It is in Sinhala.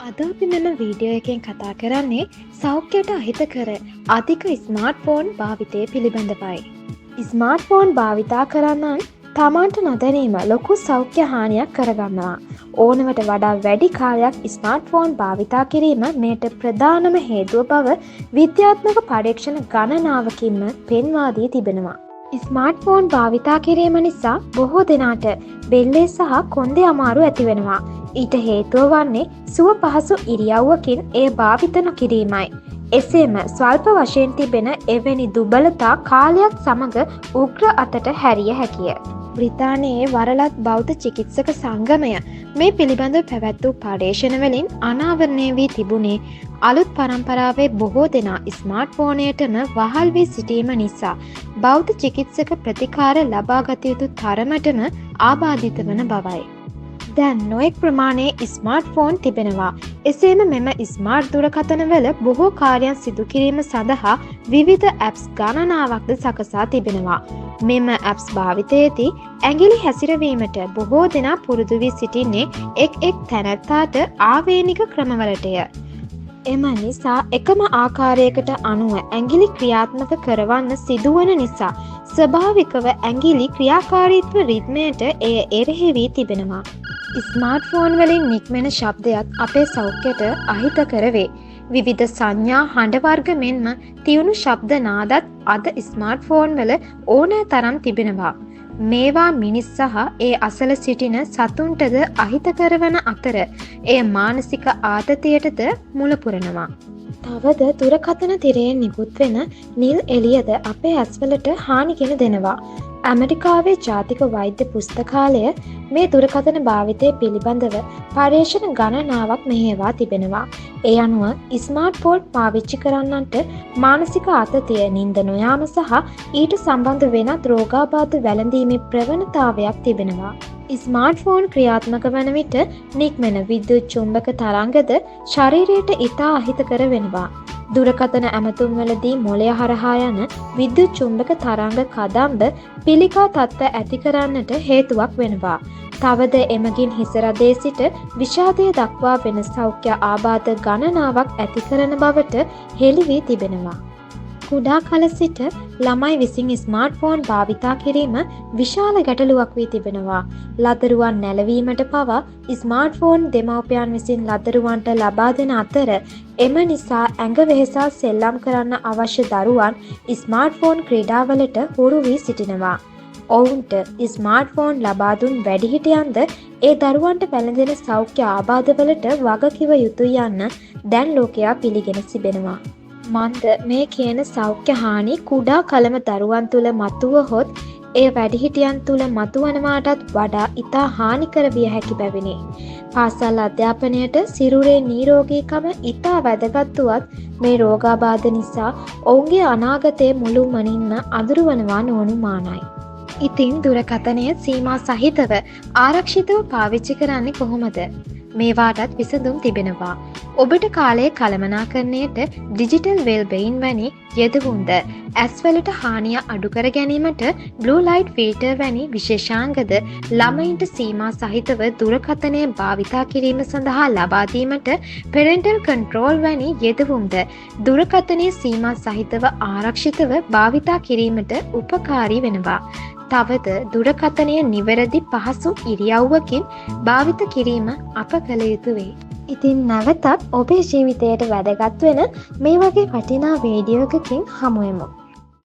අද අපි මෙම වීඩියෝ එකෙන් කතා කරන්නේ සෞඛ්‍යයට අහිතකර අධික ස්මාර්ට් ෆෝන් භාවිතය පිළිබඳවයි. ස්මාර්ට් ෆෝන් භාවිතා කරන්නන් තමන්ට නොදැනීම ලොකු සෞඛ්‍ය හානියක් කරගන්නවා. ඕනවට වඩා වැඩි කාලයක් ස්මාර්ට් ෆෝන් භාවිතා කිරීම මේට ප්‍රධානම හේතුව බව විද්‍යාත්මක පරීක්ෂණ ගණනාවකින්ම පෙන්වා දී තිබෙනවා. ස්මාර්ට් ෆෝන් භාවිතා කිරීම නිසා බොහෝ දෙනාට බෙල්ලේ සහ කොන්දේ අමාරු ඇතිවෙනවා. ඊට හේතුව වන්නේ සුව පහසු ඉරියව්වකින් එය භාවිත නොකිරීමයි. එසේම ස්වල්ප වශයෙන් තිබෙන එවැනි දුබලතා කාලයක් සමග උග්‍ර අතට හැරිය හැකිය. බ්‍රිතාන්‍යයේ වරලත් බෞද්ධ චිකිත්සක සංගමය මේ පිළිබඳව පැවැත් වූ පර්යේෂණවලින් අනාවරණය වී තිබුණේ අලුත් පරම්පරාවේ බොහෝ දෙනා ස්මාර්ට් ෆෝනයටම වහල් වී සිටීම නිසා බෞද්ධ චිකිත්සක ප්‍රතිකාර ලබා ගත යුතු තරමටම ආබාධිත වන බවයි. දැන් නොයෙක් ප්‍රමාණයේ ස්මාර්ට් ෆෝන් තිබෙනවා. එසේම මෙම ස්මාර්ට් දුරකථනවල බොහෝ කාර්යයන් සිදු කිරීම සඳහා විවිධ ඇප්ස් ගණනාවක්ද සකසා තිබෙනවා. මෙම ඇප්ස් භාවිතයේදී ඇඟිලි හැසිරවීමට බොහෝ දෙනා පුරුදු වී සිටින්නේ එක් තැනැත්තාට ආවේනික ක්‍රමවලටය. එම නිසා එකම ආකාරයකට අනුව ඇඟිලි ක්‍රියාත්මක කරවන්න සිදුවන නිසා ස්වභාවිකව ඇඟිලි ක්‍රියාකාරීත්ව රිද්මයට එය එරෙහි වී තිබෙනවා. ස්මාර්ට් ෆෝන් වලින් නික්මෙන ශබ්දයක් අපේ සෞඛ්‍යයට අහිතකර වේ. විවිධ සංඥා හඬ වර්ග මෙන්ම තියුණු ශබ්ද නාදත් අද ස්මාර්ට් ෆෝන් වල ඕනෑ තරම් තිබෙනවා. මේවා මිනිස් සහ ඒ අසල සිටින සතුන්ටද අහිතකර වන අතර එය මානසික ආතතියටද මුල පුරනවා. තවද දුරකථන තිරයෙන් නිකුත් වෙන නිල් එළියද අපේ ඇස්වලට හානිගෙන දෙනවා. ඇමරිකාවේ ජාතික වෛද්‍ය පුස්තකාලය මේ දුරකථන භාවිතය පිළිබඳව පර්යේෂණ ගණනාවක් මෙහෙවා තිබෙනවා. ඒ අනුව ස්මාර්ට් ෆෝන් පාවිච්චි කරන්නන්ට මානසික ආතතිය, නින්ද නොයාම සහ ඊට සම්බන්ධ වෙනත් රෝගාබාධ වැළඳීමේ ප්‍රවණතාවයක් තිබෙනවා. ස්මාර්ට් ෆෝන් ක්‍රියාත්මක වන විට නික්මෙන විද්‍යුත් චුම්බක තරංගද ශරීරයට ඉතා අහිතකර වෙනවා. දුරකථන ඇමතුම්වලදී මොළය හරහා යන විද්‍යුත් චුම්බක තරංග කදම්බ පිළිකා තත්ත්ව ඇති කරන්නට හේතුවක් වෙනවා. තවද එමගින් හිස රදේ සිට විෂාදය දක්වා වෙන සෞඛ්‍ය ආබාධ ගණනාවක් ඇති කරන බවට හෙළි වී තිබෙනවා. කුඩා කල සිට ළමයි විසින් ස්මාර්ට් ෆෝන් භාවිතා කිරීම විශාල ගැටලුවක් වී තිබෙනවා. ලදරුවන් නැලවීමට පවා ස්මාර්ට් ෆෝන් දෙමව්පියන් විසින් ලදරුවන්ට ලබා දෙන අතර එම නිසා ඇඟ වෙහෙසා සෙල්ලම් කරන්න අවශ්‍ය දරුවන් ස්මාර්ට් ෆෝන් ක්‍රීඩාවලට හුරු වී සිටිනවා. ඔවුන්ට ස්මාර්ට් ෆෝන් ලබා දුන් වැඩිහිටියන්ද ඒ දරුවන්ට පැළඳෙන සෞඛ්‍ය ආබාධවලට වගකිව යුතුය යන්න දැන් ලෝකයා පිළිගෙන සිටිනවා. මන්ද මේ කියන සෞඛ්‍ය හානි කුඩා කලම දරුවන් තුළ මතුවහොත් එය වැඩිහිටියන් තුළ මතුවනවාටත් වඩා ඉතා හානිකර විය හැකි බැවිනි. පාසල් අධ්‍යාපනයට සිරුරේ නීරෝගීකම ඉතා වැදගත් වුවත් මේ රෝගාබාධ නිසා ඔවුන්ගේ අනාගතය මුළුමනින්ම අඳුරුවනවා නොඅනුමානයි. ඉතින් දුරකථනය සීමා සහිතව ආරක්ෂිතව පාවිච්චි කරන්නේ කොහොමද? මේවාටත් විසඳුම් තිබෙනවා. ඔබට කාලයේ කළමනාකරණයට ඩිජිටල් වෙල්බෙයින් වැනි යෙදවුන්ද ඇස්වලට හානිය අඩු කර ගැනීමට බ්ලූ ලයිට් ෆිල්ටර් වැනි විශේෂාංගද ළමයින්ට සීමා සහිතව දුරකථනය භාවිතා කිරීම සඳහා ලබා දීමට පෙරෙන්ටල් කන්ට්‍රෝල් වැනි යෙදවුම්ද දුරකථනය සීමා සහිතව ආරක්ෂිතව භාවිතා කිරීමට උපකාරී වෙනවා. තවද දුරකථනය නිවැරදි පහසු ඉරියව්වකින් භාවිත කිරීම අප කළ යුතු වේ. ඉතින් නැවතත් ඔබේ ජීවිතයට වැදගත් වෙන මේ වගේ වටිනා වීඩියෝ එකකින් හමු වෙමු.